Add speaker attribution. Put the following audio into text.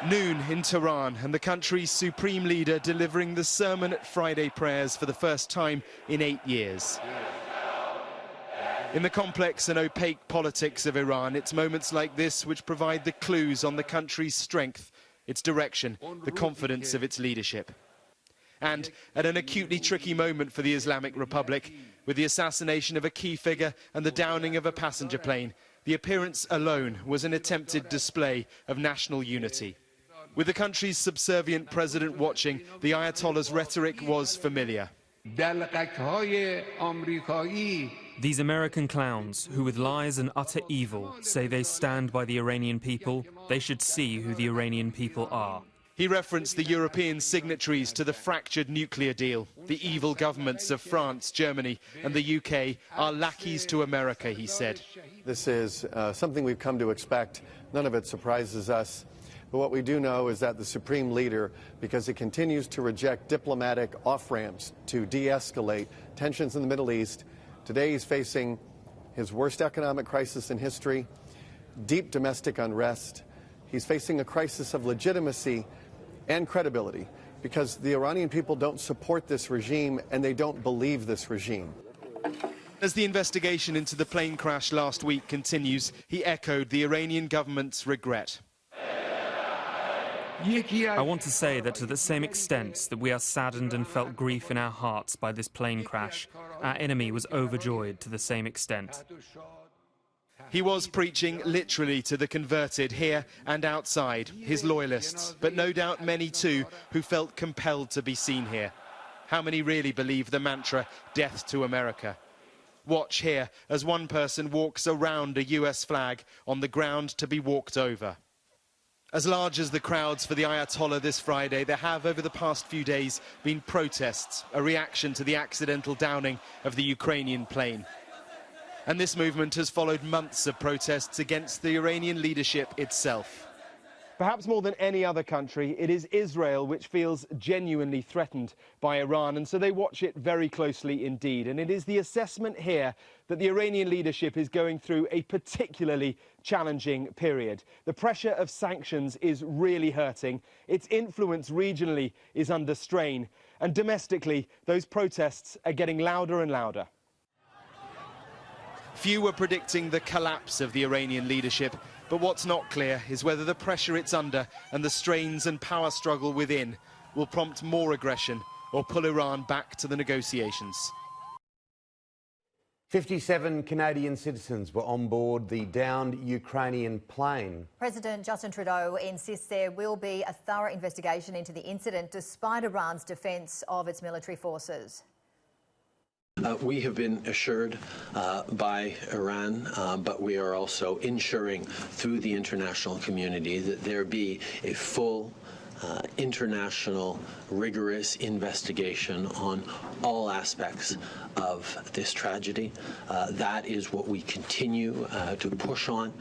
Speaker 1: Noon in Tehran, and the country's supreme leader delivering the sermon at Friday prayers for the first time in 8 years. In the complex and opaque politics of Iran, it's moments like this which provide the clues on the country's strength, its direction, the confidence of its leadership. And at an acutely tricky moment for the Islamic Republic, with the assassination of a key figure and the downing of a passenger plane, the appearance alone was an attempted display of national unity. With the country's subservient president watching, the Ayatollah's rhetoric was familiar.
Speaker 2: These American clowns, who with lies and utter evil say they stand by the Iranian people, they should see who the Iranian people are.
Speaker 1: He referenced the European signatories to the fractured nuclear deal. The evil governments of France, Germany and the UK are lackeys to America, he said.
Speaker 3: This is something we've come to expect. None of it surprises us. But what we do know is that the supreme leader, because he continues to reject diplomatic off-ramps to de-escalate tensions in the Middle East, today he's facing his worst economic crisis in history, deep domestic unrest. He's facing a crisis of legitimacy and credibility because the Iranian people don't support this regime and they don't believe this regime.
Speaker 1: As the investigation into the plane crash last week continues, he echoed the Iranian government's regret.
Speaker 2: I want to say that to the same extent that we are saddened and felt grief in our hearts by this plane crash, our enemy was overjoyed to the same extent.
Speaker 1: He was preaching literally to the converted here and outside, his loyalists, but no doubt many too who felt compelled to be seen here. How many really believe the mantra, death to America? Watch here as one person walks around a US flag on the ground to be walked over. As large as the crowds for the Ayatollah this Friday, there have over the past few days been protests, a reaction to the accidental downing of the Ukrainian plane. And this movement has followed months of protests against the Iranian leadership itself. Perhaps more than any other country, it is Israel which feels genuinely threatened by Iran, and so they watch it very closely indeed. And it is the assessment here that the Iranian leadership is going through a particularly challenging period. The pressure of sanctions is really hurting. Its influence regionally is under strain. And domestically, those protests are getting louder and louder. Few were predicting the collapse of the Iranian leadership, but what's not clear is whether the pressure it's under and the strains and power struggle within will prompt more aggression or pull Iran back to the negotiations.
Speaker 4: 57 Canadian citizens were on board the downed Ukrainian plane.
Speaker 5: President Justin Trudeau insists there will be a thorough investigation into the incident despite Iran's defence of its military forces.
Speaker 6: We have been assured by Iran, but we are also ensuring through the international community that there be a full international, rigorous investigation on all aspects of this tragedy. That is what we continue to push on.